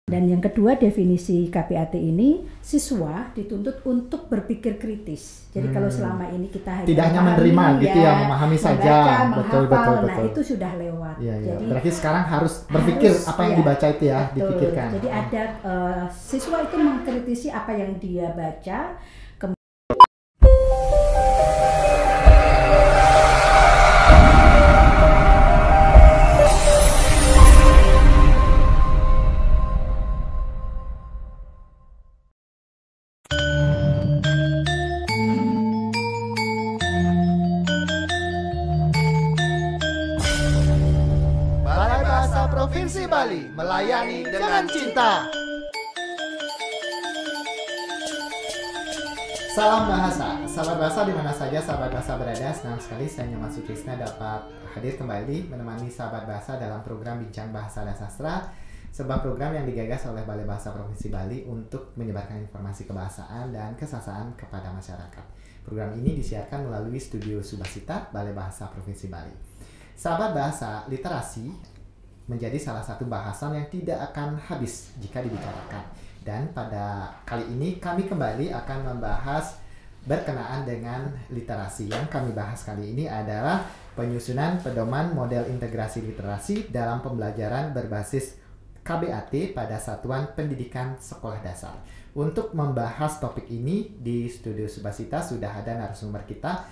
Dan yang kedua, definisi KBAT ini, siswa dituntut untuk berpikir kritis. Jadi kalau selama ini kita hanya tidak hanya menerima gitu ya, memahami saja, betul. betul. Nah itu sudah lewat. Ya. Jadi berarti sekarang harus berpikir apa yang dibaca itu ya, betul. dipikirkan. Jadi ada siswa itu mengkritisi apa yang dia baca. Balai Bahasa Provinsi Bali melayani dengan cinta. Salam bahasa di mana saja sahabat bahasa berada. Senang sekali saya Nyoman Sutrisna dapat hadir kembali menemani sahabat bahasa dalam program Bincang Bahasa dan Sastra, sebuah program yang digagas oleh Balai Bahasa Provinsi Bali untuk menyebarkan informasi kebahasaan dan kesastraan kepada masyarakat. Program ini disiarkan melalui Studio Subasita Balai Bahasa Provinsi Bali. Sahabat bahasa, literasi menjadi salah satu bahasan yang tidak akan habis jika dibicarakan. Dan pada kali ini kami kembali akan membahas berkenaan dengan literasi. Yang kami bahas kali ini adalah penyusunan pedoman model integrasi literasi dalam pembelajaran berbasis KBAT pada Satuan Pendidikan Sekolah Dasar. Untuk membahas topik ini di Studio Subasita sudah ada narasumber kita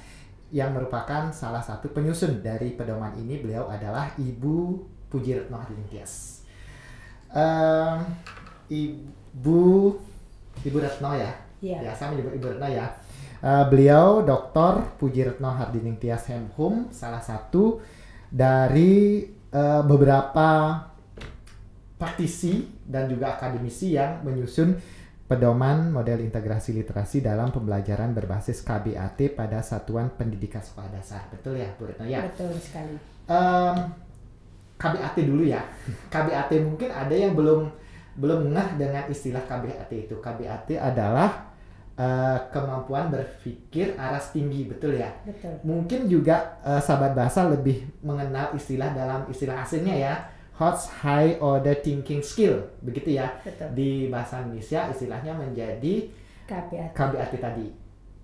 yang merupakan salah satu penyusun dari pedoman ini. Beliau adalah Ibu Pujiretno Hardiningtyas. Ibu Retno ya? Ya, saya menyebut Ibu Retno ya. Beliau Dr. Pujiretno Hardiningtyas Hemhum, salah satu dari beberapa praktisi dan juga akademisi yang menyusun pedoman model integrasi literasi dalam pembelajaran berbasis KBAT pada Satuan Pendidikan Sekolah Dasar. Betul ya, Bu Retno ya? Betul sekali. KBAT dulu ya. KBAT mungkin ada yang belum ngeh dengan istilah KBAT itu. KBAT adalah kemampuan berpikir aras tinggi, betul ya? Betul. Mungkin juga sahabat bahasa lebih mengenal istilah dalam istilah aslinya ya, HOTS High Order Thinking Skill, begitu ya? Betul. Di bahasa Indonesia istilahnya menjadi KBAT tadi.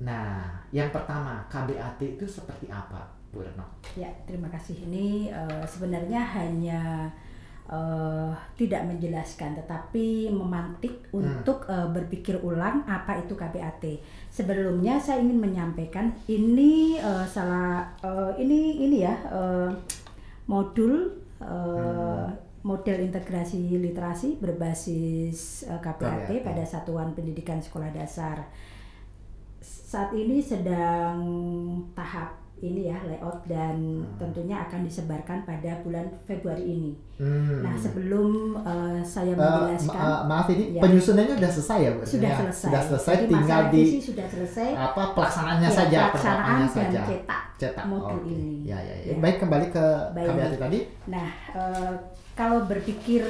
Nah, yang pertama, KBAT itu seperti apa, Bu Retno? Ya, terima kasih. Ini sebenarnya hanya tidak menjelaskan, tetapi memantik untuk berpikir ulang apa itu KBAT. Sebelumnya saya ingin menyampaikan ini model integrasi literasi berbasis KBAT pada Satuan Pendidikan Sekolah Dasar. Saat ini sedang tahap ini ya, layout, dan tentunya akan disebarkan pada bulan Februari ini. Nah, sebelum saya menjelaskan, maaf ini ya, penyusunannya sudah selesai ya, Bu? Sudah selesai. Sudah selesai, jadi tinggal di sudah selesai. Pelaksanaannya ya, saja, pelaksanaan dan saja. cetak modul ini. Ya. Baik, kembali ke KBAT tadi. Nah, kalau berpikir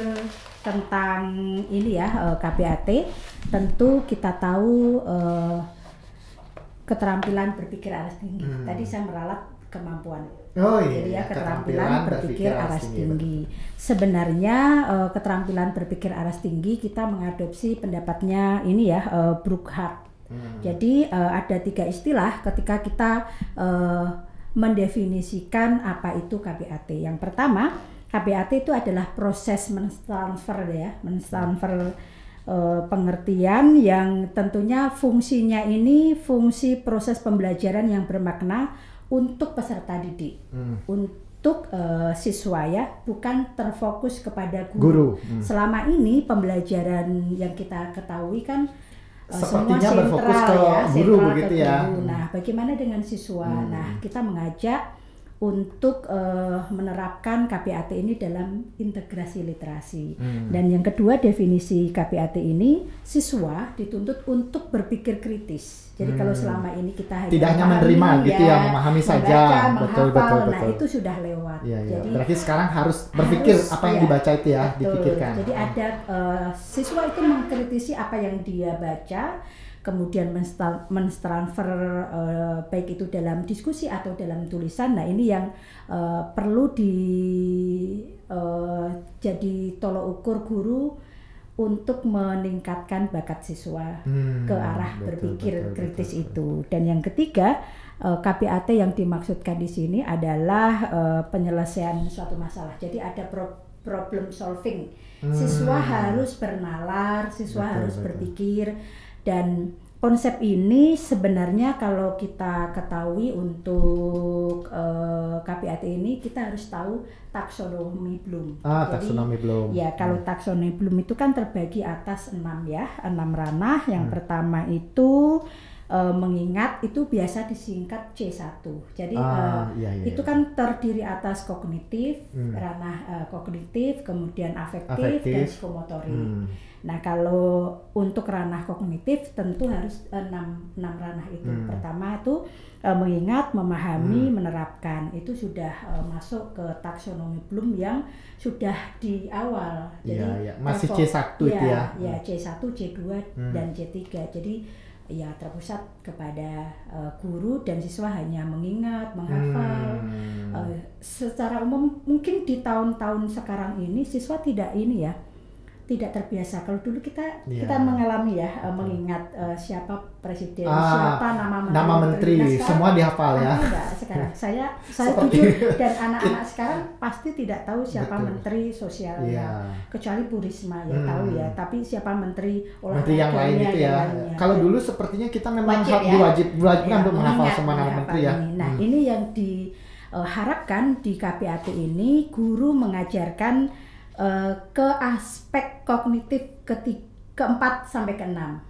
tentang ini ya, KBAT, tentu kita tahu keterampilan berpikir aras tinggi. Tadi saya meralat kemampuan. Jadi ya, keterampilan berpikir aras tinggi. Sebenarnya keterampilan berpikir aras tinggi kita mengadopsi pendapatnya ini ya, Burkhardt. Jadi ada 3 istilah ketika kita mendefinisikan apa itu KBAT. Yang pertama, KBAT itu adalah proses mentransfer pengertian yang tentunya fungsinya ini fungsi proses pembelajaran yang bermakna untuk peserta didik, untuk siswa ya, bukan terfokus kepada guru. Selama ini pembelajaran yang kita ketahui kan sepertinya semua berfokus ke guru begitu ya. Nah, bagaimana dengan siswa? Nah, kita mengajak untuk menerapkan KBAT ini dalam integrasi literasi. Dan yang kedua, definisi KBAT ini, siswa dituntut untuk berpikir kritis. Jadi kalau selama ini kita hanya tidak hanya menerima gitu ya, memahami saja, betul. Nah itu sudah lewat. Ya. Jadi berarti sekarang harus berpikir apa yang dibaca itu ya, betul. dipikirkan. Jadi ada siswa itu mengkritisi apa yang dia baca, kemudian mentransfer baik itu dalam diskusi atau dalam tulisan. Nah ini yang perlu jadi tolok ukur guru untuk meningkatkan bakat siswa ke arah berpikir kritis itu. Dan yang ketiga, KPAT yang dimaksudkan di sini adalah penyelesaian suatu masalah. Jadi ada problem solving. Siswa harus bernalar, siswa harus berpikir, dan konsep ini sebenarnya kalau kita ketahui untuk KPAT ini kita harus tahu taksonomi Bloom. Taksonomi Bloom. Ya, kalau taksonomi Bloom itu kan terbagi atas 6 ranah. Yang pertama itu mengingat, itu biasa disingkat C1. Jadi itu kan terdiri atas kognitif, ranah kognitif, kemudian afektif dan psikomotorik. Nah, kalau untuk ranah kognitif tentu harus 6 ranah itu. Pertama itu mengingat, memahami, menerapkan. Itu sudah masuk ke taksonomi Bloom yang sudah di awal. Jadi masih C1 itu ya. Ya, C1, C2 dan C3. Jadi ya terpusat kepada guru dan siswa hanya mengingat, menghafal. Secara umum mungkin di tahun-tahun sekarang ini siswa tidak terbiasa. Kalau dulu kita mengalami mengingat siapa presiden, siapa nama menteri. Nah, semua dihafal ya. Sekarang saya jujur, dan anak-anak sekarang pasti tidak tahu siapa menteri sosialnya, kecuali Bu Risma tahu ya. Tapi siapa menteri olahraga yang lain itu ya. Kalau dulu sepertinya kita memang diwajibkan untuk menghafal semua nama menteri ya. Nah, ini yang diharapkan di KPAT ini, guru mengajarkan ke aspek kognitif keempat sampai keenam.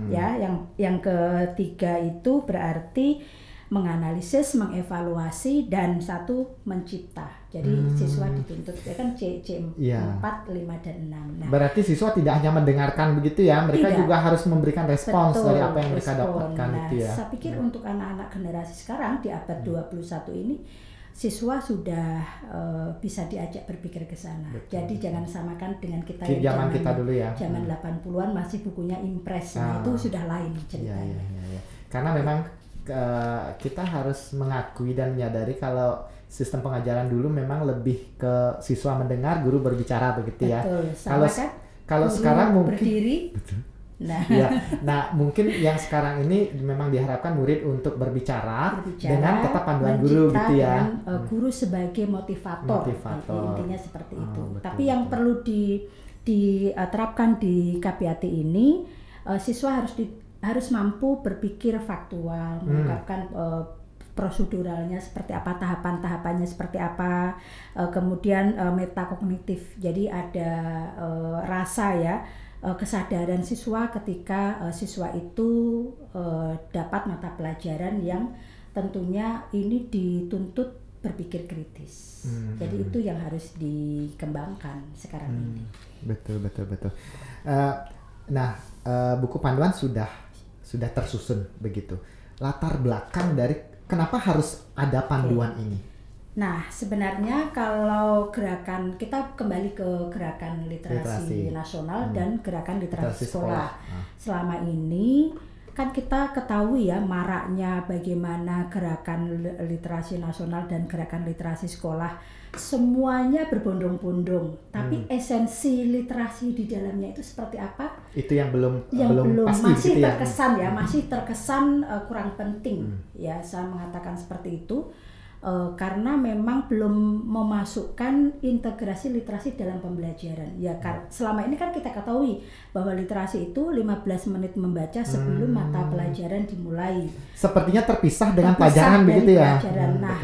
Ya, yang ketiga itu berarti menganalisis, mengevaluasi, dan satu mencipta. Jadi siswa dituntut kan C4, 5 dan 6. Nah, berarti siswa tidak hanya mendengarkan begitu ya, mereka juga harus memberikan respons dari apa yang mereka dapatkan. Nah, itu ya. Saya pikir untuk anak-anak generasi sekarang di abad 21 ini, siswa sudah bisa diajak berpikir ke sana. Jadi jangan samakan dengan kita yang zaman kita dulu ya. Zaman 80-an masih bukunya Impres. Nah, itu sudah lain ceritanya. Karena memang kita harus mengakui dan menyadari kalau sistem pengajaran dulu memang lebih ke siswa mendengar, guru berbicara begitu ya. Kalau sekarang mungkin berdiri. Nah, mungkin yang sekarang ini memang diharapkan murid untuk berbicara dengan tetap panduan guru gitu ya. Dengan guru sebagai motivator. Intinya seperti itu. Tapi yang perlu diterapkan di KPAT ini, siswa harus mampu berpikir faktual, mengungkapkan proseduralnya seperti apa, tahapan-tahapannya seperti apa, kemudian metakognitif. Jadi ada rasa kesadaran siswa ketika siswa itu dapat mata pelajaran yang tentunya ini dituntut berpikir kritis. Jadi itu yang harus dikembangkan sekarang ini. Betul. Buku panduan sudah tersusun begitu. Latar belakang dari kenapa harus ada panduan ini? Nah, sebenarnya kalau kita kembali ke gerakan literasi nasional dan gerakan literasi sekolah. Selama ini kan kita ketahui ya maraknya bagaimana gerakan literasi nasional dan gerakan literasi sekolah semuanya berbondong-bondong. Tapi esensi literasi di dalamnya itu seperti apa? Itu yang belum pasti masih gitu terkesan masih terkesan kurang penting. Ya, saya mengatakan seperti itu. Karena memang belum memasukkan integrasi literasi dalam pembelajaran. Ya, selama ini kan kita ketahui bahwa literasi itu 15 menit membaca sebelum mata pelajaran dimulai. Sepertinya terpisah dengan pelajaran begitu ya. Nah,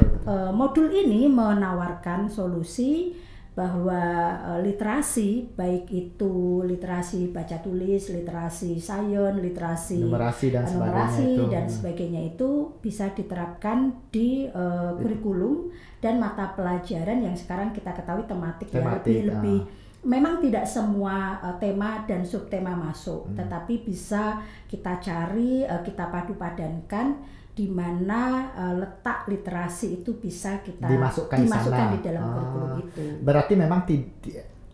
modul ini menawarkan solusi bahwa literasi, baik itu literasi baca tulis, literasi sains, literasi numerasi dan sebagainya itu bisa diterapkan di kurikulum dan mata pelajaran yang sekarang kita ketahui tematik. Lebih memang tidak semua tema dan subtema masuk, tetapi bisa kita cari, kita padu-padankan di mana letak literasi itu bisa kita dimasukkan di dalam kurikulum itu. Berarti memang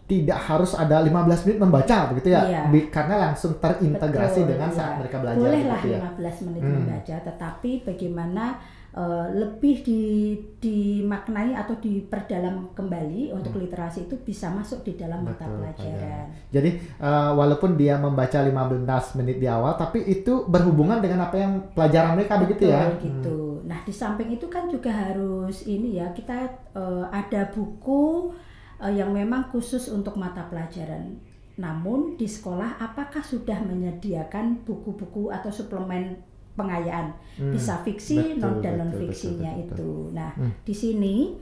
tidak harus ada 15 menit membaca begitu ya, karena langsung terintegrasi dengan saat mereka belajar. Bolehlah 15 menit membaca, tetapi bagaimana lebih dimaknai atau diperdalam kembali untuk literasi itu bisa masuk di dalam mata pelajaran. Jadi walaupun dia membaca 15 menit di awal, tapi itu berhubungan dengan apa yang pelajaran mereka. Betul, begitu ya. Gitu. Nah di samping itu kan juga harus ini ya, kita ada buku yang memang khusus untuk mata pelajaran. Namun di sekolah apakah sudah menyediakan buku-buku atau suplemen pengayaan, bisa fiksi, non dan non fiksinya itu. Nah di sini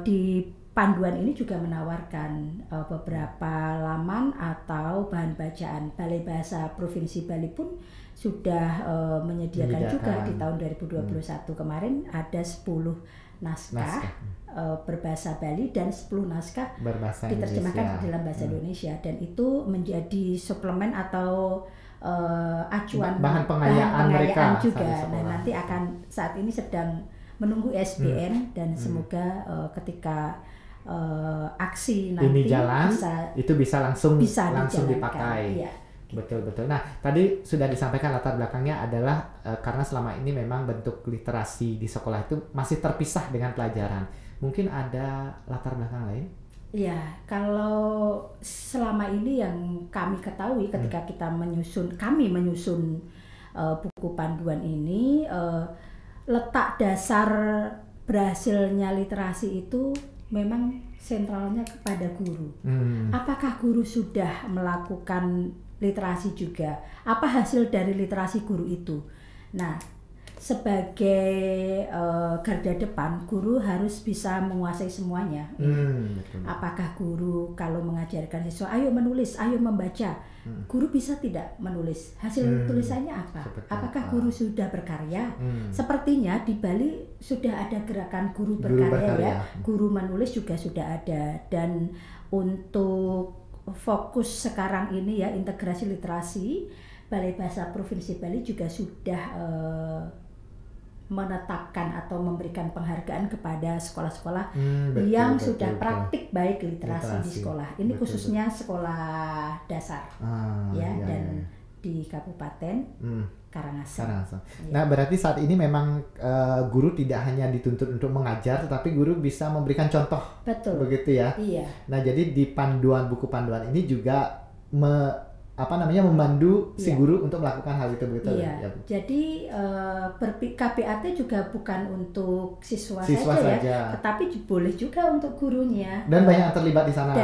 di panduan ini juga menawarkan beberapa laman atau bahan bacaan. Balai Bahasa Provinsi Bali pun sudah menyediakan juga di tahun 2021 kemarin ada 10 naskah berbahasa Bali dan 10 naskah diterjemahkan dalam bahasa Indonesia, dan itu menjadi suplemen atau acuan bahan pengayaan mereka juga. Nah nanti akan saat ini sedang menunggu SBN dan semoga ketika aksi nanti ini jalan itu bisa langsung dipakai. Iya. Betul. Nah, tadi sudah disampaikan latar belakangnya adalah karena selama ini memang bentuk literasi di sekolah itu masih terpisah dengan pelajaran. Mungkin ada latar belakang lain? Ya, kalau selama ini yang kami ketahui ketika kami menyusun buku panduan ini, letak dasar berhasilnya literasi itu memang sentralnya kepada guru. Apakah guru sudah melakukan literasi juga? Apa hasil dari literasi guru itu? Nah, sebagai garda depan, guru harus bisa menguasai semuanya. Betul. Apakah guru kalau mengajarkan siswa, ayo menulis, ayo membaca, guru bisa tidak menulis? Hasil tulisannya apa? Apakah guru sudah berkarya? Sepertinya di Bali sudah ada gerakan guru berkarya ya. Guru menulis juga sudah ada, dan untuk fokus sekarang ini ya, integrasi literasi, Balai Bahasa Provinsi Bali juga sudah menetapkan atau memberikan penghargaan kepada sekolah-sekolah yang sudah praktik baik literasi di sekolah. Ini khususnya sekolah dasar dan di Kabupaten Karangasem. Nah, berarti saat ini memang guru tidak hanya dituntut untuk mengajar, tetapi guru bisa memberikan contoh. Betul. Begitu ya. Iya. Nah, jadi di buku panduan ini juga memandu si guru untuk melakukan hal itu, begitu ya. Jadi KPAT juga bukan untuk siswa saja ya, tetapi boleh juga untuk gurunya. Dan banyak yang terlibat di sana.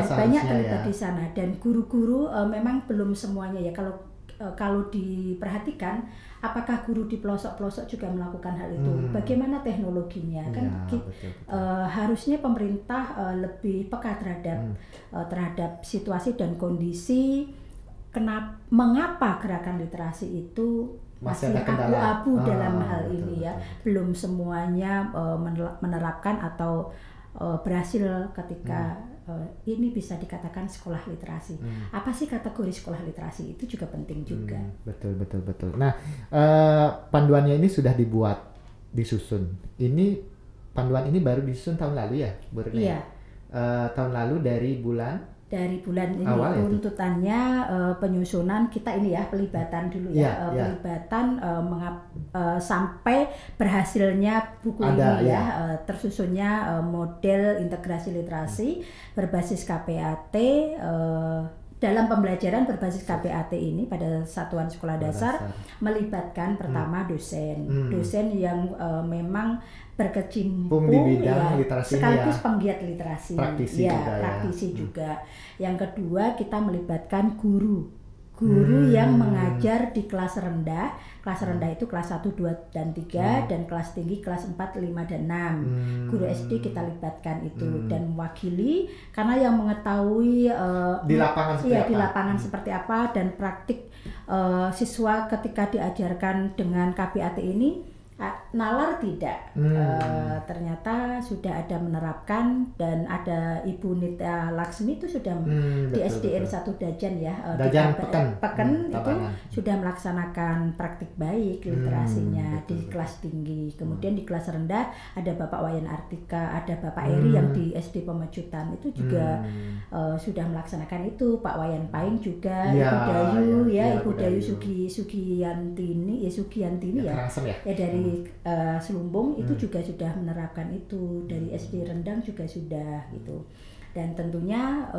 Di sana, dan guru-guru memang belum semuanya ya. Kalau diperhatikan, apakah guru di pelosok-pelosok juga melakukan hal itu? Bagaimana teknologinya? Betul. Harusnya pemerintah lebih peka terhadap situasi dan kondisi. Mengapa gerakan literasi itu masih abu-abu dalam hal ini ya? Belum semuanya menerapkan atau berhasil ketika ini bisa dikatakan sekolah literasi. Apa sih kategori sekolah literasi? Itu juga penting juga. Betul. Nah, panduannya ini sudah disusun. Ini panduan ini baru disusun tahun lalu ya, Bu Rene? Iya. Tahun lalu dari bulan ini runtutannya penyusunan kita ini ya, pelibatan dulu ya, pelibatan sampai berhasilnya buku ini ya, tersusunnya model integrasi literasi berbasis KPAT. Dalam pembelajaran berbasis KPAT ini pada satuan sekolah dasar melibatkan pertama dosen yang memang berkecimpung di bidang literasi sekaligus penggiat literasi, praktisi juga. Yang kedua, kita melibatkan guru yang mengajar di kelas rendah. Kelas rendah itu kelas 1, 2, dan 3 dan kelas tinggi kelas 4, 5, dan 6. Guru SD kita libatkan itu dan mewakili, karena yang mengetahui di lapangan seperti apa dan praktik siswa ketika diajarkan dengan KPAT ini nalar tidak. Ternyata sudah ada menerapkan, dan ada Ibu Nita Laksmi itu sudah di SDN 1 Dajan ya, Peken itu sudah melaksanakan praktik baik literasinya di kelas tinggi. Kemudian di kelas rendah ada Bapak Wayan Artika, ada Bapak Eri yang di SD Pemecutan itu juga sudah melaksanakan itu. Pak Wayan Paing juga, Ibu Dayu Sugiyantini ya, dari Selumbung itu juga sudah menerapkan itu, dari SD Rendang juga sudah gitu. Dan tentunya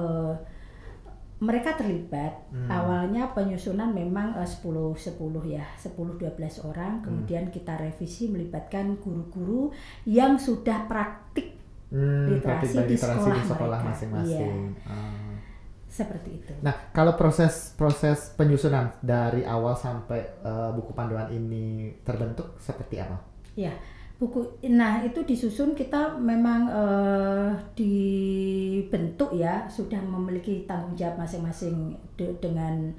mereka terlibat. Awalnya penyusunan memang 10-12 orang, kemudian kita revisi melibatkan guru-guru yang sudah praktik literasi di sekolah masing-masing. Seperti itu. Nah, kalau proses penyusunan dari awal sampai buku panduan ini terbentuk seperti apa? Ya, nah itu disusun, kita memang dibentuk ya, sudah memiliki tanggung jawab masing-masing dengan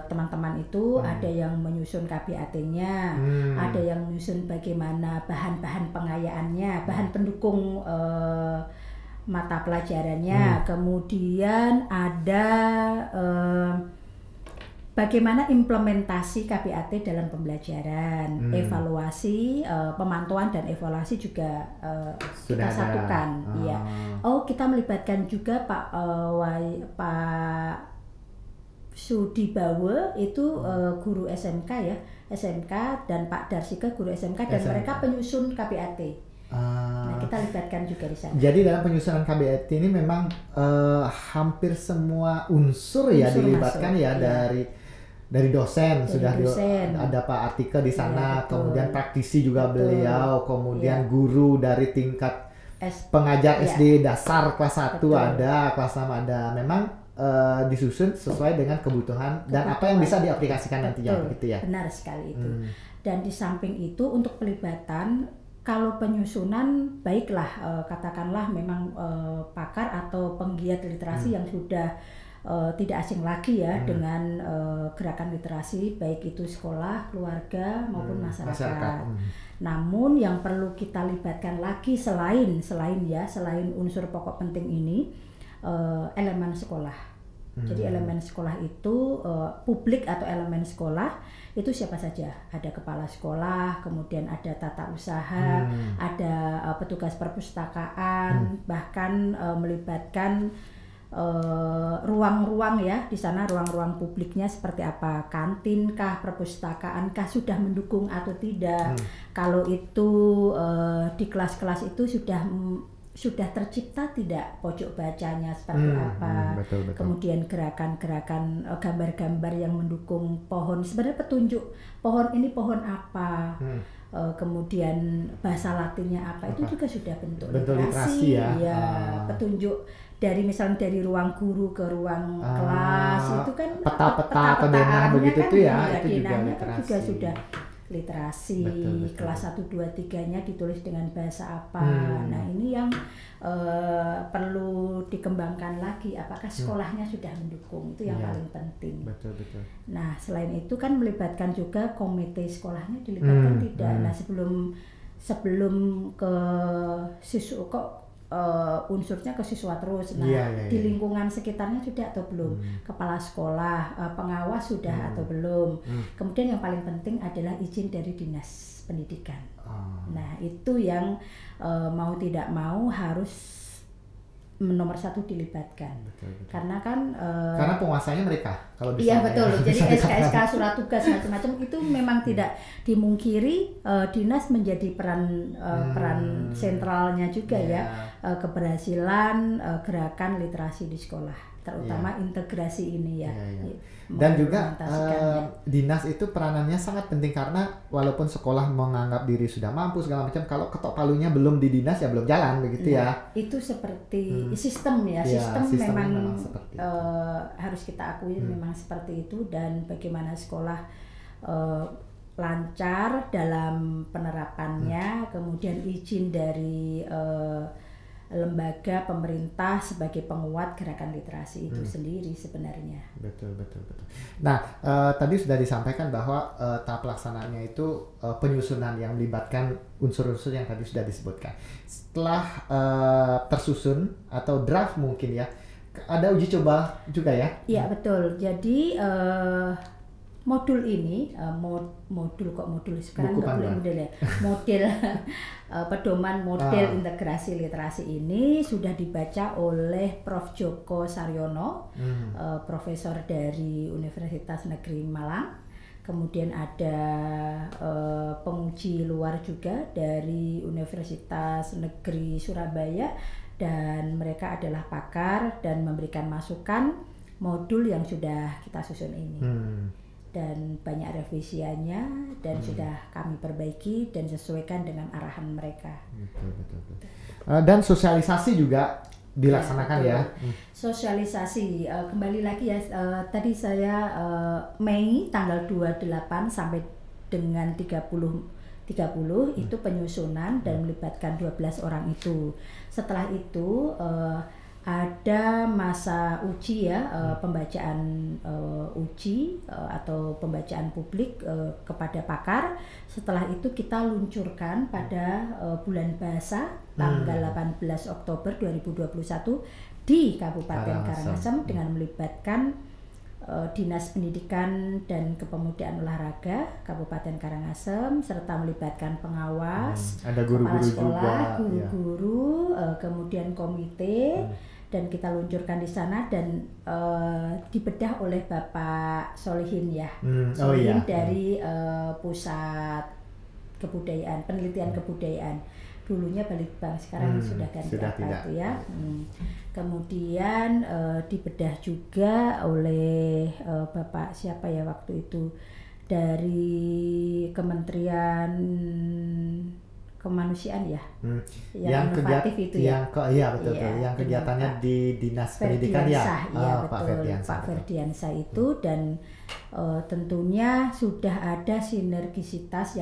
teman-teman itu. Ada yang menyusun KBAT-nya, ada yang menyusun bagaimana bahan-bahan pengayaannya, bahan pendukung mata pelajarannya, kemudian ada bagaimana implementasi KBAT dalam pembelajaran, evaluasi, pemantauan dan evaluasi juga kita satukan. Iya. Kita melibatkan juga Pak Sudibawe itu guru SMK ya, SMK, dan Pak Darsika guru SMK, dan mereka penyusun KBAT. Nah, kita libatkan juga di sana. Jadi dalam penyusunan KBAT ini memang hampir semua unsur ya dilibatkan ya, dari dosen, ada Pak Artika di sana, kemudian praktisi juga beliau, kemudian guru dari tingkat pengajar SD dasar kelas 1 ada, kelas 6 ada. Memang disusun sesuai dengan kebutuhan dan apa yang bisa diaplikasikan nantinya, begitu ya. Benar sekali itu. Dan di samping itu untuk pelibatan, kalau penyusunan baiklah katakanlah memang pakar atau penggiat literasi yang sudah tidak asing lagi ya dengan gerakan literasi, baik itu sekolah, keluarga maupun masyarakat. Namun yang perlu kita libatkan lagi selain unsur pokok penting ini, elemen sekolah. Jadi elemen sekolah itu publik atau elemen sekolah itu siapa saja, ada kepala sekolah, kemudian ada tata usaha, ada petugas perpustakaan, bahkan melibatkan ruang-ruang ya di sana, ruang-ruang publiknya seperti apa, kantin kah, perpustakaan kah, sudah mendukung atau tidak. Kalau itu di kelas-kelas itu sudah tercipta tidak pojok bacanya seperti apa, betul. Kemudian gerakan-gerakan gambar-gambar yang mendukung pohon, sebenarnya petunjuk pohon ini pohon apa, kemudian bahasa Latinnya apa, itu juga sudah bentuk literasi ya. Petunjuk dari misalnya dari ruang guru ke ruang kelas, itu kan peta-peta atau denah begitu kan, tuh ya, itu juga literasi. Juga sudah literasi. Betul. Kelas 1, 2, 3-nya ditulis dengan bahasa apa. Nah ini yang perlu dikembangkan lagi, apakah sekolahnya sudah mendukung, itu yang paling penting. Betul. Nah selain itu kan melibatkan juga komite sekolahnya, dilibatkan tidak. Nah sebelum ke siswa kok unsurnya ke siswa terus. Nah, di lingkungan sekitarnya sudah atau belum? Kepala sekolah, pengawas sudah atau belum? Kemudian yang paling penting adalah izin dari dinas pendidikan. Nah, itu yang mau tidak mau harus nomor 1 dilibatkan. Betul. Karena kan karena penguasanya mereka kalau bisa. Iya betul. Jadi SK surat tugas macam-macam itu memang tidak dimungkiri, dinas menjadi peran sentralnya juga ya, keberhasilan gerakan literasi di sekolah, terutama integrasi ini ya. Dan juga dinas itu peranannya sangat penting, karena walaupun sekolah menganggap diri sudah mampu segala macam, kalau ketok palunya belum di dinas ya belum jalan begitu ya. Itu seperti sistem ya, sistem memang harus kita akui memang seperti itu. Dan bagaimana sekolah lancar dalam penerapannya, kemudian izin dari lembaga pemerintah sebagai penguat gerakan literasi itu sendiri sebenarnya. Betul. Nah, tadi sudah disampaikan bahwa tahap pelaksanaannya itu penyusunan yang melibatkan unsur-unsur yang tadi sudah disebutkan. Setelah tersusun atau draft mungkin ya, ada uji coba juga ya? Iya betul. Jadi modul ini, modul sekarang nggak boleh model ya, model pedoman model integrasi literasi ini sudah dibaca oleh Prof. Joko Saryono, profesor dari Universitas Negeri Malang. kemudian ada penguji luar juga dari Universitas Negeri Surabaya, dan mereka adalah pakar dan memberikan masukan modul yang sudah kita susun ini. Dan banyak revisiannya dan sudah kami perbaiki dan sesuaikan dengan arahan mereka. Betul. Dan sosialisasi juga dilaksanakan ya. Sosialisasi kembali lagi ya, tadi saya Mei tanggal 28 sampai dengan 30 itu penyusunan dan melibatkan 12 orang itu. Setelah itu ada masa uji ya, pembacaan uji atau pembacaan publik kepada pakar. Setelah itu kita luncurkan pada bulan bahasa tanggal 18 Oktober 2021 di Kabupaten Karangasem dengan melibatkan Dinas Pendidikan dan Kepemudaan Olahraga Kabupaten Karangasem serta melibatkan pengawas, ada guru-guru kepala sekolah, juga, guru-guru, kemudian komite. Dan kita luncurkan di sana dan dibedah oleh Bapak Solihin ya, Solihin dari Pusat Kebudayaan, Penelitian Kebudayaan. Dulunya Balitbang, sekarang sudah ganti apa itu ya. Kemudian dibedah juga oleh Bapak siapa ya waktu itu dari Kementerian Kemanusiaan ya, yang inovatif itu ya. Betul. Yang kegiatannya di Dinas Pendidikan ya. Pak Ferdiansa itu, dan tentunya sudah ada sinergisitas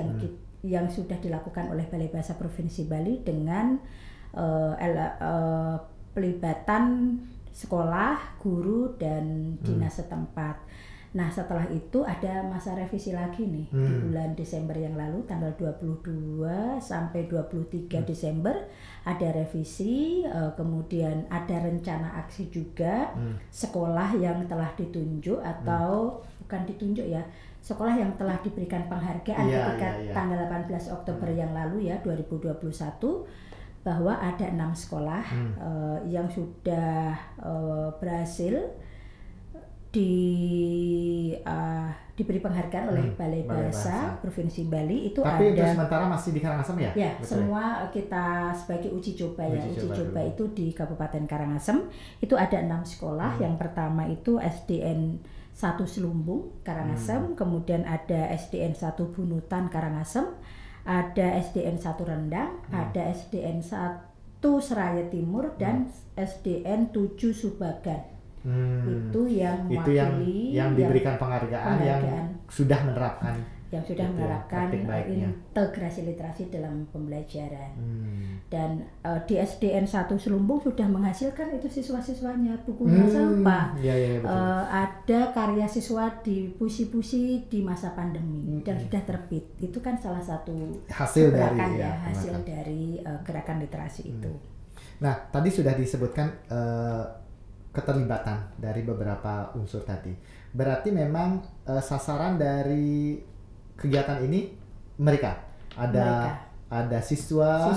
yang sudah dilakukan oleh Balai Bahasa Provinsi Bali dengan pelibatan sekolah, guru dan dinas setempat. Nah, setelah itu ada masa revisi lagi nih di bulan Desember yang lalu, tanggal 22 sampai 23 Desember ada revisi, kemudian ada rencana aksi juga sekolah yang telah ditunjuk atau bukan ditunjuk ya, sekolah yang telah diberikan penghargaan ketika tanggal 18 Oktober yang lalu ya 2021, bahwa ada 6 sekolah yang sudah berhasil diberi penghargaan oleh Balai Bahasa Provinsi Bali itu. Tapi ada. Tapi sementara masih di Karangasem ya? Ya, semua kita sebagai uji coba itu di Kabupaten Karangasem itu ada 6 sekolah. Yang pertama itu SDN 1 Selumbung Karangasem, kemudian ada SDN 1 Bunutan Karangasem, ada SDN 1 Rendang, ada SDN 1 Seraya Timur dan SDN 7 Subagan. Itu yang mewakili yang diberikan penghargaan yang sudah menerapkan integrasi literasi dalam pembelajaran. Dan di SDN 1 Selumbung sudah menghasilkan itu siswa-siswanya bukunya sampah. Ada karya siswa di puisi-puisi di masa pandemi dan sudah terbit. Itu kan salah satu hasil dari gerakan literasi itu. Nah, tadi sudah disebutkan keterlibatan dari beberapa unsur tadi. Berarti memang sasaran dari kegiatan ini mereka ada siswa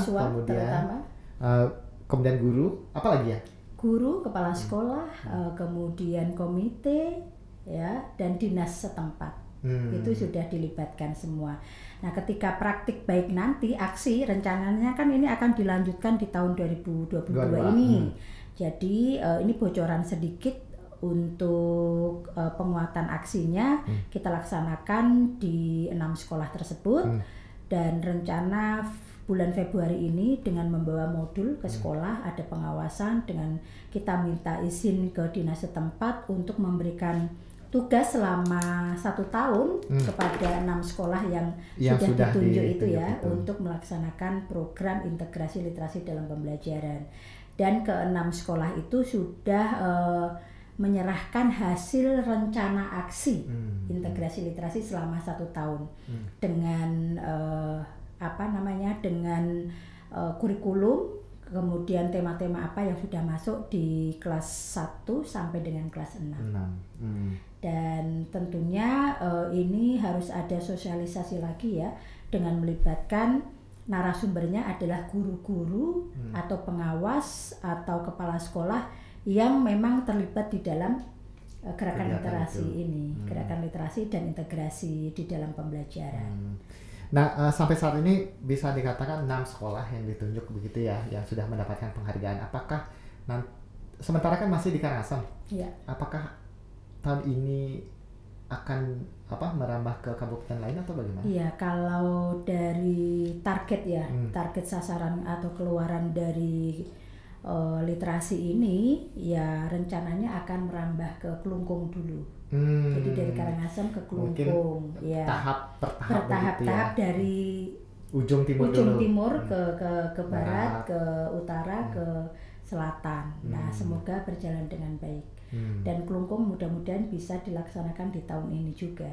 kemudian guru, apa lagi ya? Guru, kepala sekolah, kemudian komite ya, dan dinas setempat. Itu sudah dilibatkan semua. Nah, ketika praktik baik nanti aksi rencananya kan ini akan dilanjutkan di tahun 2022 ini. Jadi ini bocoran sedikit untuk penguatan aksinya kita laksanakan di 6 sekolah tersebut, dan rencana bulan Februari ini dengan membawa modul ke sekolah, ada pengawasan dengan kita minta izin ke dinas setempat untuk memberikan tugas selama 1 tahun kepada 6 sekolah yang sudah ditunjuk itu ya, untuk melaksanakan program integrasi literasi dalam pembelajaran. Dan ke-6 sekolah itu sudah menyerahkan hasil rencana aksi integrasi literasi selama 1 tahun dengan dengan kurikulum, kemudian tema-tema apa yang sudah masuk di kelas 1 sampai dengan kelas 6. Dan tentunya ini harus ada sosialisasi lagi ya, dengan melibatkan narasumbernya adalah guru-guru atau pengawas atau kepala sekolah yang memang terlibat di dalam gerakan literasi itu. ini, gerakan literasi dan integrasi di dalam pembelajaran. Nah, sampai saat ini bisa dikatakan 6 sekolah yang ditunjuk begitu ya, yang sudah mendapatkan penghargaan. Apakah sementara kan masih di Karangasem? Ya. Apakah tahun ini akan merambah ke kabupaten lain atau bagaimana? Iya, kalau dari target ya, target sasaran atau keluaran dari literasi ini, ya rencananya akan merambah ke Kelungkung dulu. Jadi dari Karangasem ke Kelungkung, ya. Bertahap ya. Dari ujung timur ke barat, ke utara, ke selatan. Nah, semoga berjalan dengan baik. Dan Kelungkung mudah-mudahan bisa dilaksanakan di tahun ini juga.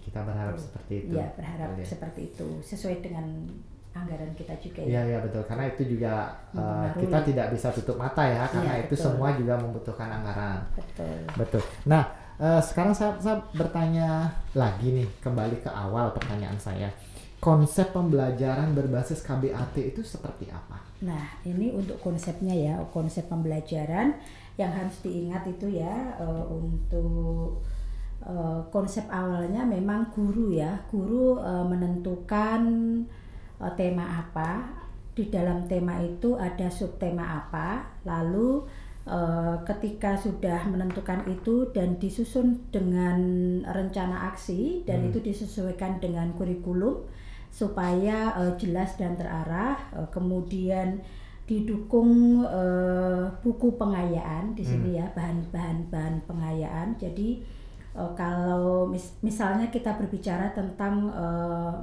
Kita berharap seperti itu. Ya, berharap seperti itu, sesuai dengan anggaran kita juga ya. Iya betul, karena itu juga kita tidak bisa tutup mata ya, karena itu semua juga membutuhkan anggaran. Betul. Nah, sekarang saya bertanya lagi nih, kembali ke awal pertanyaan saya. Konsep pembelajaran berbasis KBAT itu seperti apa? Nah, ini untuk konsepnya ya, konsep pembelajaran yang harus diingat itu ya, untuk konsep awalnya memang guru menentukan tema apa, di dalam tema itu ada subtema apa, lalu ketika sudah menentukan itu dan disusun dengan rencana aksi dan itu disesuaikan dengan kurikulum supaya jelas dan terarah, kemudian didukung buku pengayaan di sini ya, bahan pengayaan. Jadi kalau misalnya kita berbicara tentang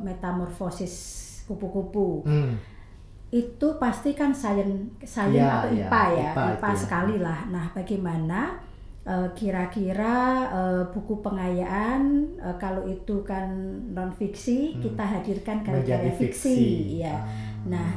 metamorfosis kupu-kupu, itu pasti kan sains ya, atau IPA ya, IPA itu sekali lah. Nah, bagaimana kira-kira buku pengayaan, kalau itu kan non fiksi, kita hadirkan karya-karya fiksi ya. Nah,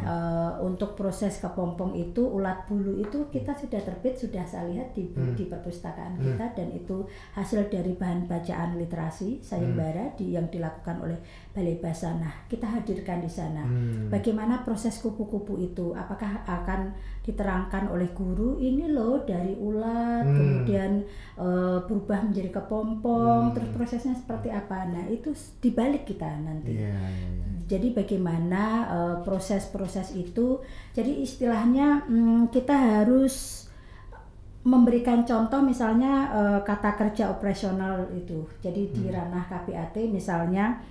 untuk proses kepompong itu, ulat bulu itu kita sudah terbit, sudah saya lihat di perpustakaan kita, dan itu hasil dari bahan bacaan literasi sayembara yang dilakukan oleh Balai Bahasa. Nah, kita hadirkan di sana. Bagaimana proses kupu-kupu itu? Apakah akan diterangkan oleh guru, ini loh dari ulat, kemudian berubah menjadi kepompong, terus prosesnya seperti apa? Nah, itu dibalik kita nanti. Jadi bagaimana proses-proses itu? Jadi istilahnya kita harus memberikan contoh, misalnya kata kerja operasional itu. Jadi di ranah KBAT misalnya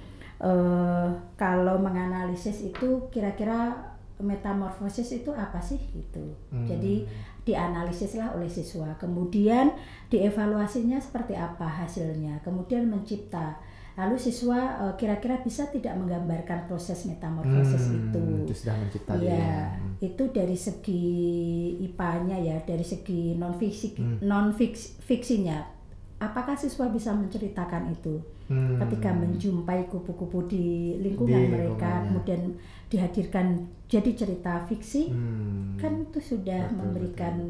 kalau menganalisis itu kira-kira metamorfosis itu apa sih gitu. Jadi dianalisislah oleh siswa, kemudian dievaluasinya seperti apa hasilnya, kemudian mencipta. Lalu siswa kira-kira bisa tidak menggambarkan proses metamorfosis itu. Itu sudah mencipta ya, itu dari segi IPA-nya ya, dari segi non-fiksinya. Apakah siswa bisa menceritakan itu ketika menjumpai kupu-kupu di lingkungan mereka, kemudian dihadirkan jadi cerita fiksi, kan itu sudah memberikan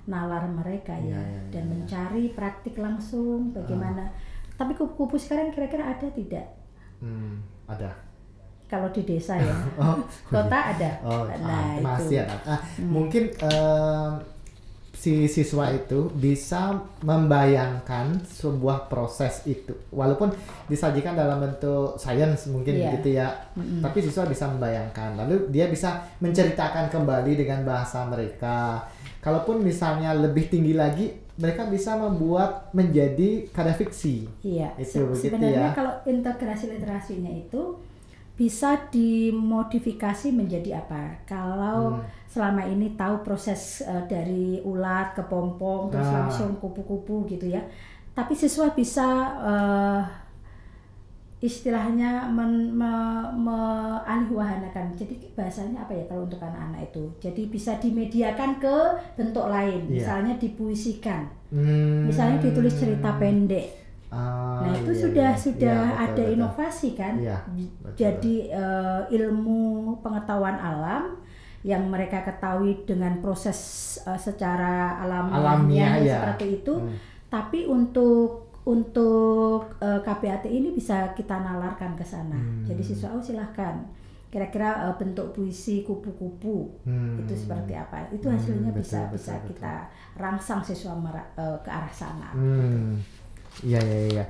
nalar mereka ya, dan mencari praktik langsung bagaimana. Tapi kupu-kupu sekarang kira-kira ada tidak? Ada. Kalau di desa ya, kota ada. Nah, masih ada. Mungkin si siswa itu bisa membayangkan sebuah proses itu, walaupun disajikan dalam bentuk sains mungkin gitu ya, tapi siswa bisa membayangkan, lalu dia bisa menceritakan kembali dengan bahasa mereka. Kalaupun misalnya lebih tinggi lagi, mereka bisa membuat menjadi karya fiksi. Iya, itu sebenarnya ya. Kalau integrasi literasinya itu bisa dimodifikasi menjadi apa? Kalau selama ini tahu proses dari ulat ke pompong terus langsung kupu-kupu gitu ya, tapi siswa bisa istilahnya alihwahanakan. Jadi bahasanya apa ya kalau untuk anak-anak itu? Jadi bisa dimediakan ke bentuk lain, misalnya dipuisikan, misalnya ditulis cerita pendek. Nah itu sudah ada inovasi kan. Jadi ilmu pengetahuan alam yang mereka ketahui dengan proses secara alamiah seperti itu, tapi untuk KBAT ini bisa kita nalarkan ke sana. Jadi siswa silahkan kira-kira bentuk puisi kupu-kupu itu seperti apa, itu hasilnya betul, bisa kita rangsang siswa ke arah sana. Iya.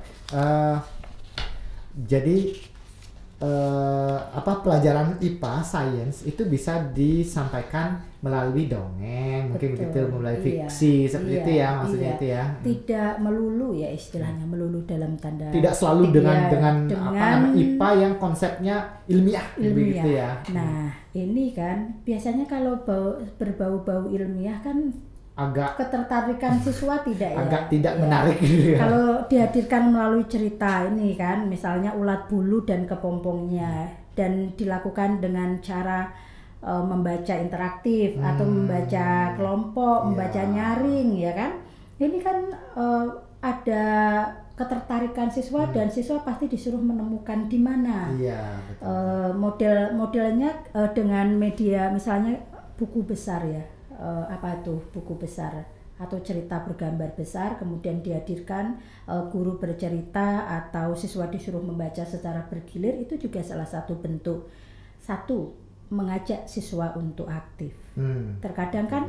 Jadi pelajaran IPA Science itu bisa disampaikan melalui dongeng, mungkin begitu, melalui fiksi seperti itu ya, maksudnya itu ya. Tidak melulu ya istilahnya, melulu dalam tanda tidak selalu dengan apa namanya IPA yang konsepnya ilmiah. Begitu ya. Nah, ini kan biasanya kalau berbau-bau ilmiah kan agak ketertarikan siswa agak tidak menarik gitu ya. Kalau dihadirkan melalui cerita ini kan, misalnya ulat bulu dan kepompongnya, dan dilakukan dengan cara membaca interaktif atau membaca kelompok, membaca nyaring ya kan. Ini kan ada ketertarikan siswa dan siswa pasti disuruh menemukan di mana. Modelnya dengan media misalnya buku besar ya. Buku besar atau cerita bergambar besar, kemudian dihadirkan guru bercerita atau siswa disuruh membaca secara bergilir, itu juga salah satu bentuk mengajak siswa untuk aktif. Terkadang kan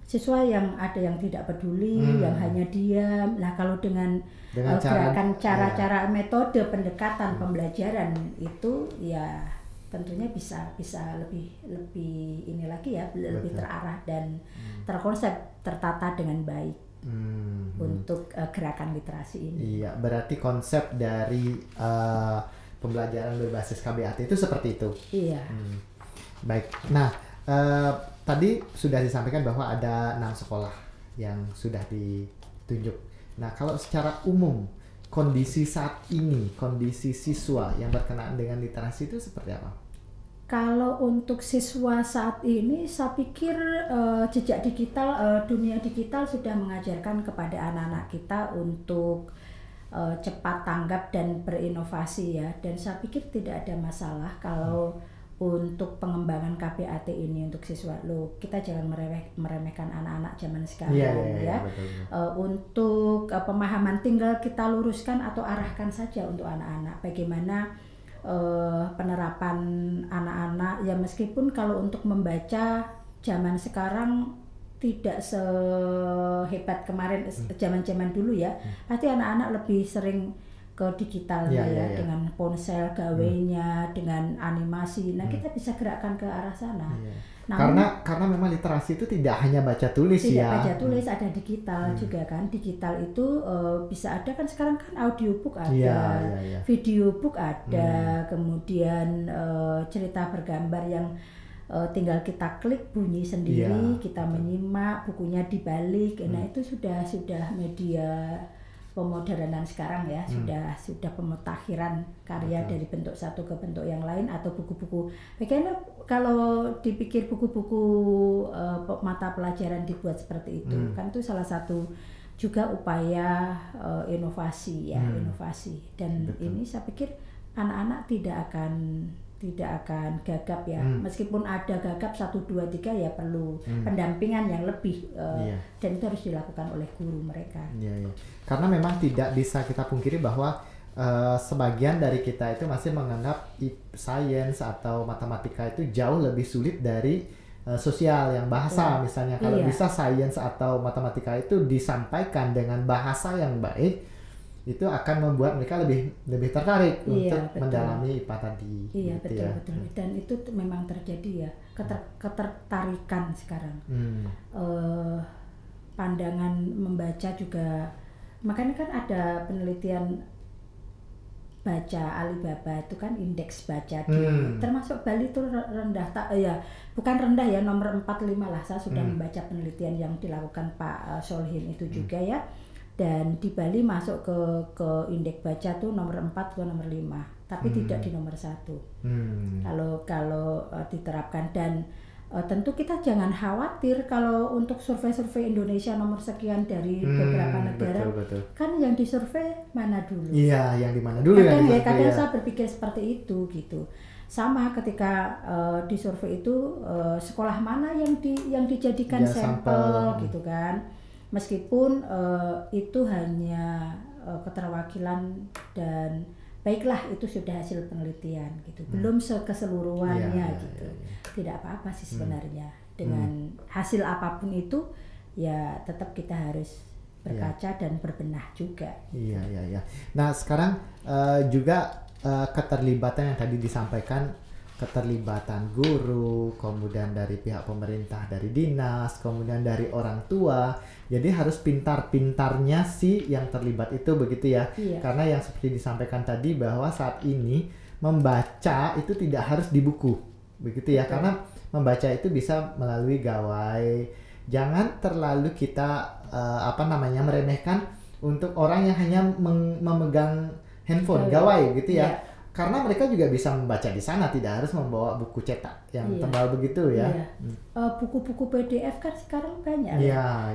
siswa yang ada yang tidak peduli, yang hanya diam. Nah, kalau dengan gerakan cara-cara metode pendekatan pembelajaran itu ya tentunya bisa lebih ini lagi ya, lebih terarah dan terkonsep, tertata dengan baik untuk gerakan literasi ini. Iya, berarti konsep dari pembelajaran berbasis KBAT itu seperti itu. Iya. Baik. Nah, tadi sudah disampaikan bahwa ada 6 sekolah yang sudah ditunjuk. Nah, kalau secara umum kondisi saat ini, kondisi siswa yang berkenaan dengan literasi itu seperti apa? Kalau untuk siswa saat ini, saya pikir jejak digital, dunia digital sudah mengajarkan kepada anak-anak kita untuk cepat tanggap dan berinovasi ya. Dan saya pikir tidak ada masalah kalau untuk pengembangan KBAT ini untuk siswa. Kita jangan meremehkan anak-anak zaman sekarang ya. Untuk pemahaman tinggal kita luruskan atau arahkan saja untuk anak-anak. Bagaimana penerapan anak-anak ya, meskipun kalau untuk membaca zaman sekarang tidak sehebat kemarin zaman-zaman dulu ya. Pasti anak-anak lebih sering ke digital dengan ponsel gawainya, dengan animasi. Nah, kita bisa gerakkan ke arah sana. Namun, karena memang literasi itu tidak hanya baca tulis tidak baca tulis, ada digital juga kan. Digital itu bisa ada kan sekarang kan audiobook ada, video book ada, kemudian cerita bergambar yang tinggal kita klik bunyi sendiri, kita menyimak, bukunya dibalik. Nah, itu sudah media pemodernan sekarang ya, sudah pemutakhiran karya dari bentuk satu ke bentuk yang lain, atau buku-buku. Bagaimana kalau dipikir buku-buku mata pelajaran dibuat seperti itu, kan itu salah satu juga upaya inovasi ya, inovasi. Dan ini saya pikir anak-anak tidak akan gagap ya, meskipun ada gagap 1, 2, 3 ya perlu pendampingan yang lebih dan itu harus dilakukan oleh guru mereka. Karena memang tidak bisa kita pungkiri bahwa sebagian dari kita itu masih menganggap sains atau matematika itu jauh lebih sulit dari sosial yang bahasa misalnya. Kalau bisa sains atau matematika itu disampaikan dengan bahasa yang baik, itu akan membuat mereka lebih tertarik untuk mendalami IPA tadi. Iya, gitu betul. Dan itu memang terjadi ya, ketertarikan sekarang. Pandangan membaca juga, makanya kan ada penelitian baca Alibaba itu kan indeks baca termasuk Bali itu rendah, bukan rendah ya, nomor 45 lah. Saya sudah membaca penelitian yang dilakukan Pak Solhin itu juga ya. Dan di Bali masuk ke indeks baca tuh nomor 4 atau nomor 5, tapi tidak di nomor 1. Kalau diterapkan, dan tentu kita jangan khawatir kalau untuk survei Indonesia nomor sekian dari beberapa negara. Betul. Kan yang disurvei mana dulu? Iya, yang di mana dulu kadang saya berpikir seperti itu gitu. Sama ketika disurvei itu sekolah mana yang dijadikan sampel gitu kan. Meskipun itu hanya keterwakilan dan baiklah itu sudah hasil penelitian gitu, belum keseluruhannya gitu. Tidak apa-apa sih sebenarnya dengan hasil apapun itu, ya tetap kita harus berkaca dan berbenah juga. Iya. Nah sekarang juga keterlibatan yang tadi disampaikan, keterlibatan guru, kemudian dari pihak pemerintah, dari dinas, kemudian dari orang tua. Jadi harus pintar-pintarnya si yang terlibat itu, begitu ya. Karena yang seperti disampaikan tadi bahwa saat ini membaca itu tidak harus di buku, begitu ya. Karena membaca itu bisa melalui gawai. Jangan terlalu kita meremehkan untuk orang yang hanya memegang handphone, gawai gitu ya. Karena mereka juga bisa membaca di sana, tidak harus membawa buku cetak yang tebal begitu ya. Buku-buku PDF kan sekarang banyak.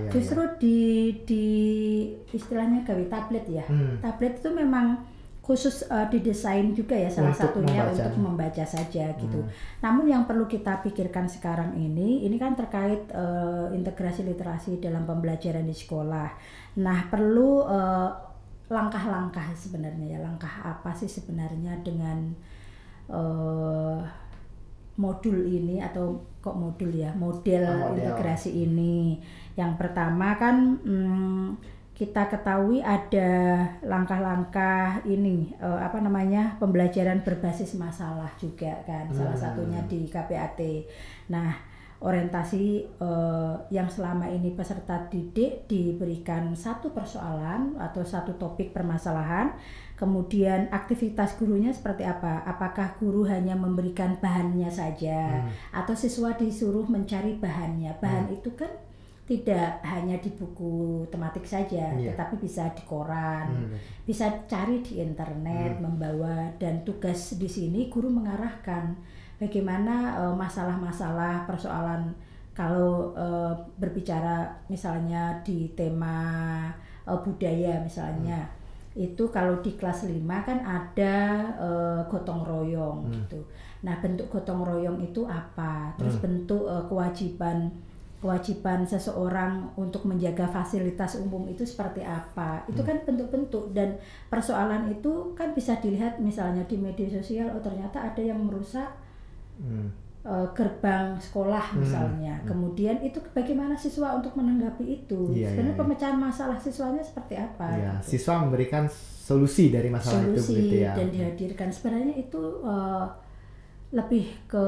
Justru di istilahnya gawe tablet ya. Tablet itu memang khusus didesain juga ya, salah satunya untuk membaca saja gitu. Namun yang perlu kita pikirkan sekarang ini kan terkait integrasi literasi dalam pembelajaran di sekolah. Nah perlu langkah-langkah sebenarnya ya, langkah apa sih sebenarnya dengan modul ini, atau kok modul ya, model integrasi ini. Yang pertama kan kita ketahui ada langkah-langkah ini pembelajaran berbasis masalah juga kan, salah satunya di KPAT. Nah orientasi yang selama ini peserta didik diberikan satu persoalan atau satu topik permasalahan, kemudian aktivitas gurunya seperti apa, apakah guru hanya memberikan bahannya saja atau siswa disuruh mencari bahannya. Bahan itu kan tidak hanya di buku tematik saja, tetapi bisa di koran, bisa cari di internet, membawa, dan tugas di sini guru mengarahkan bagaimana masalah-masalah persoalan kalau berbicara misalnya di tema budaya misalnya. Itu kalau di kelas 5 kan ada gotong royong gitu. Nah, bentuk gotong royong itu apa? Terus bentuk kewajiban seseorang untuk menjaga fasilitas umum itu seperti apa? Itu kan bentuk-bentuk, dan persoalan itu kan bisa dilihat misalnya di media sosial, ternyata ada yang merusak gerbang sekolah misalnya. Kemudian itu bagaimana siswa untuk menanggapi itu? Sebenarnya pemecahan masalah siswanya seperti apa? Gitu. Siswa memberikan solusi dari masalah itu begitu ya. Dan dihadirkan. Sebenarnya itu lebih ke,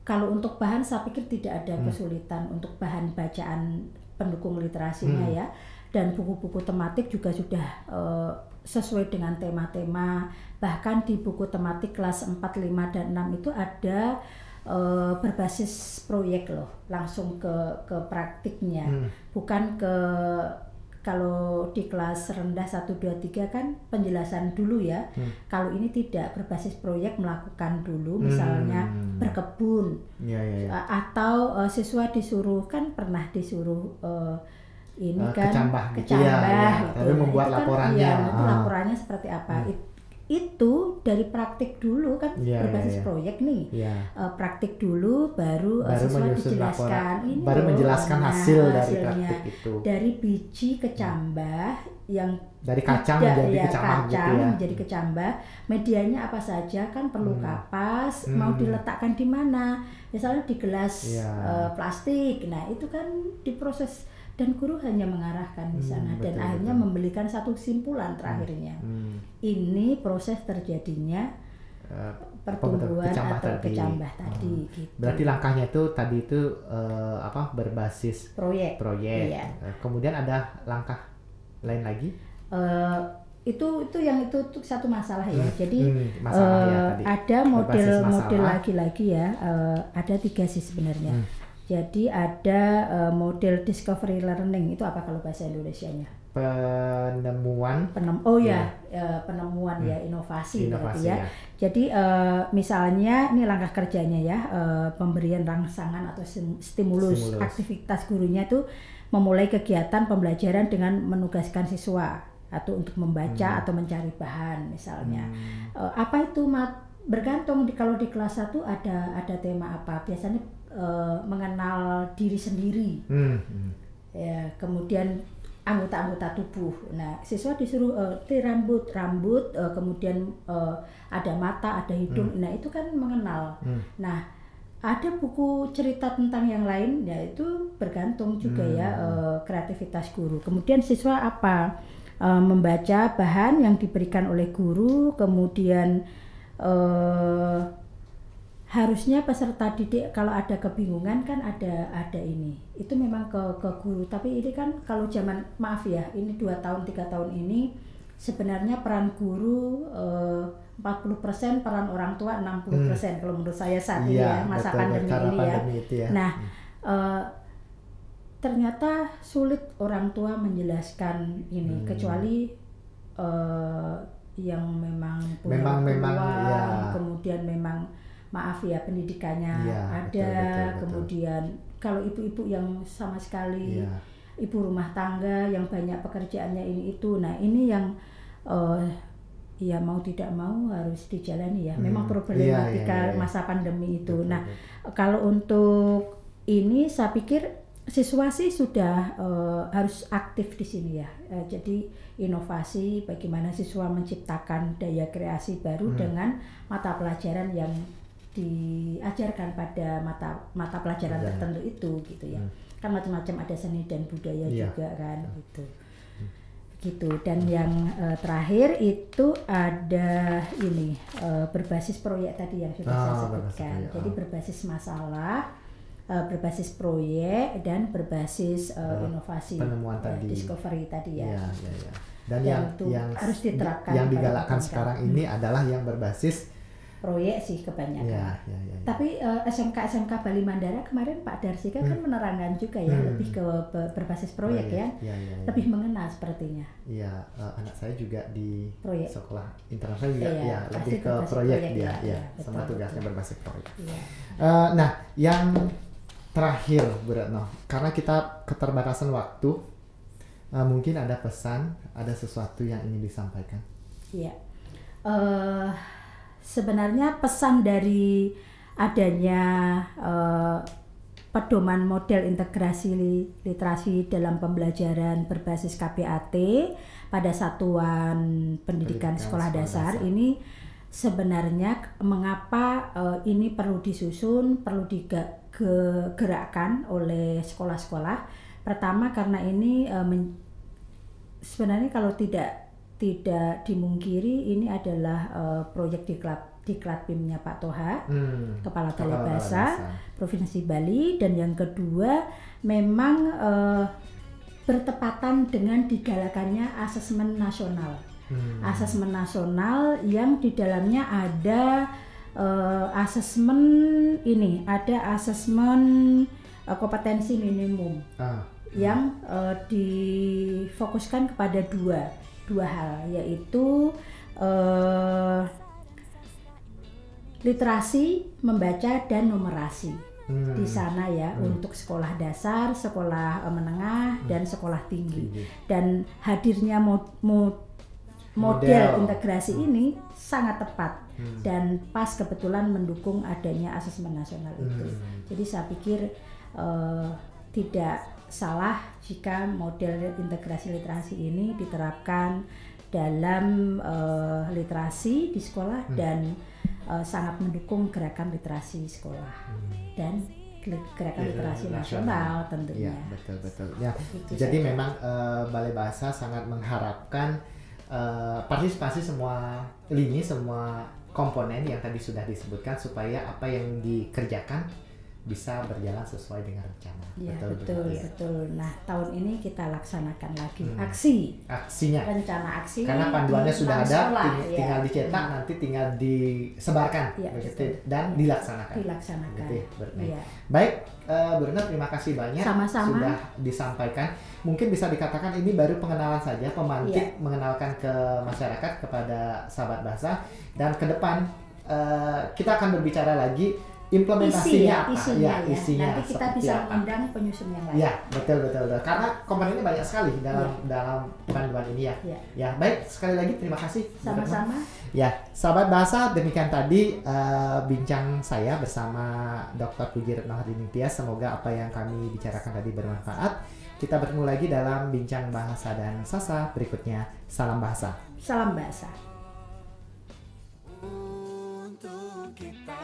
kalau untuk bahan saya pikir tidak ada kesulitan untuk bahan bacaan pendukung literasinya ya. Dan buku-buku tematik juga sudah sesuai dengan tema-tema. Bahkan di buku tematik kelas 4, 5, dan 6 itu ada berbasis proyek loh, langsung ke praktiknya. Bukan ke, kalau di kelas rendah 1, 2, 3 kan penjelasan dulu ya. Kalau ini tidak, berbasis proyek, melakukan dulu misalnya berkebun. Atau siswa disuruh, kan pernah disuruh kecambah gitu. Tapi membuat laporannya. Laporannya seperti apa? Itu dari praktik dulu kan, berbasis proyek nih. Praktik dulu baru siswa dijelaskan. Baru menjelaskan hasil dari praktik itu. Dari biji kecambah yang dari kacang menjadi kecambah gitu ya. Menjadi kecambah, medianya apa saja kan, perlu kapas, mau diletakkan di mana? Misalnya di gelas plastik. Nah, itu kan diproses, dan guru hanya mengarahkan di sana, dan akhirnya memberikan satu kesimpulan terakhirnya. Ini proses terjadinya pertumbuhan atau kecambah tadi. Gitu. Berarti langkahnya itu tadi itu berbasis proyek. Kemudian ada langkah lain lagi? Itu satu masalah ya. Jadi ada model lagi ya. Ada 3 sih sebenarnya. Jadi ada model discovery learning, itu apa kalau bahasa Indonesianya? Penemuan inovasi berarti ya. Jadi misalnya ini langkah kerjanya ya, pemberian rangsangan atau stimulus. Aktivitas gurunya itu memulai kegiatan pembelajaran dengan menugaskan siswa atau untuk membaca atau mencari bahan misalnya. Apa itu bergantung kalau di kelas 1 ada tema apa, biasanya mengenal diri sendiri. Ya, kemudian anggota-anggota tubuh. Nah, siswa disuruh rambut, kemudian ada mata, ada hidung. Nah, itu kan mengenal. Nah, ada buku cerita tentang yang lain, ya itu bergantung juga ya kreativitas guru. Kemudian siswa apa? Membaca bahan yang diberikan oleh guru, kemudian harusnya peserta didik kalau ada kebingungan kan ada ini. Itu memang ke guru. Tapi ini kan kalau zaman, maaf ya, ini 2 tahun 3 tahun ini sebenarnya peran guru 40%, peran orang tua 60% kalau menurut saya saat ini ya, masa pandemi ini ya. Ya. Nah, ternyata sulit orang tua menjelaskan ini kecuali yang memang punya uang, kemudian memang maaf ya pendidikannya ada, betul. Kemudian kalau ibu-ibu yang sama sekali ibu rumah tangga yang banyak pekerjaannya ini itu, nah ini yang ya mau tidak mau harus dijalani ya. Memang problematika masa pandemi itu. Betul, nah kalau untuk ini saya pikir siswa sih sudah harus aktif di sini ya. Jadi inovasi bagaimana siswa menciptakan daya kreasi baru dengan mata pelajaran yang diajarkan pada mata pelajaran tertentu itu gitu ya. Kan macam-macam, ada seni dan budaya juga kan gitu. Dan yang terakhir itu ada ini berbasis proyek tadi yang sudah saya sebutkan. Jadi berbasis masalah, berbasis proyek dan berbasis inovasi, penemuan tadi, discovery tadi ya. Dan yang harus diterapkan. Yang digalakkan sekarang ini adalah yang berbasis proyek sih kebanyakan. Tapi SMK Bali Mandara kemarin Pak Darsika kan menerangkan juga ya, lebih ke berbasis proyek ya. Lebih mengenal sepertinya. Iya, anak saya juga di proyek. Sekolah internasional juga lebih ke proyek dia, sama tugasnya berbasis proyek. Nah, yang terakhir Bu Retno, karena kita keterbatasan waktu, mungkin ada pesan, ada sesuatu yang ingin disampaikan. Iya. Sebenarnya pesan dari adanya pedoman model integrasi literasi dalam pembelajaran berbasis KPAT pada satuan pendidikan sekolah dasar ini sebenarnya mengapa ini perlu disusun, perlu digerakkan oleh sekolah-sekolah. Pertama karena ini sebenarnya kalau tidak dimungkiri ini adalah proyek diklat BIM-nya Pak Toha, Kepala Balai Bahasa Provinsi Bali, dan yang kedua memang bertepatan dengan digalakannya asesmen nasional. Asesmen nasional yang di dalamnya ada asesmen ini, ada asesmen kompetensi minimum yang difokuskan kepada dua hal, yaitu literasi membaca dan numerasi di sana ya, untuk sekolah dasar, sekolah menengah dan sekolah tinggi. Dan hadirnya model integrasi ini sangat tepat dan pas kebetulan mendukung adanya asesmen nasional itu. Jadi saya pikir tidak salah jika model integrasi literasi ini diterapkan dalam literasi di sekolah dan sangat mendukung gerakan literasi sekolah dan gerakan literasi nasional tentunya. Ya, betul. Ya, jadi saja. Memang Balai Bahasa sangat mengharapkan partisipasi semua lini, semua komponen yang tadi sudah disebutkan supaya apa yang dikerjakan bisa berjalan sesuai dengan rencana. Ya, betul. Nah, tahun ini kita laksanakan lagi aksinya. Rencana aksi. Karena panduannya sudah ada, tinggal dicetak, nanti tinggal disebarkan, dan dilaksanakan. Ya. Baik, Bu Retno, terima kasih banyak. Sama-sama. Sudah disampaikan. Mungkin bisa dikatakan ini baru pengenalan saja, pemantik mengenalkan ke masyarakat, kepada sahabat bahasa, dan ke depan kita akan berbicara lagi implementasinya isinya nanti kita bisa mengundang penyusun yang lain. Ya, betul. Karena komponennya banyak sekali dalam panduan ini ya. Ya, baik, sekali lagi terima kasih. Sama-sama. Ya, sahabat bahasa, demikian tadi bincang saya bersama Dr. Puji Retno Hardiningtyas. Semoga apa yang kami bicarakan tadi bermanfaat. Kita bertemu lagi dalam Bincang Bahasa dan Sasa berikutnya. Salam bahasa. Salam bahasa. Untuk kita.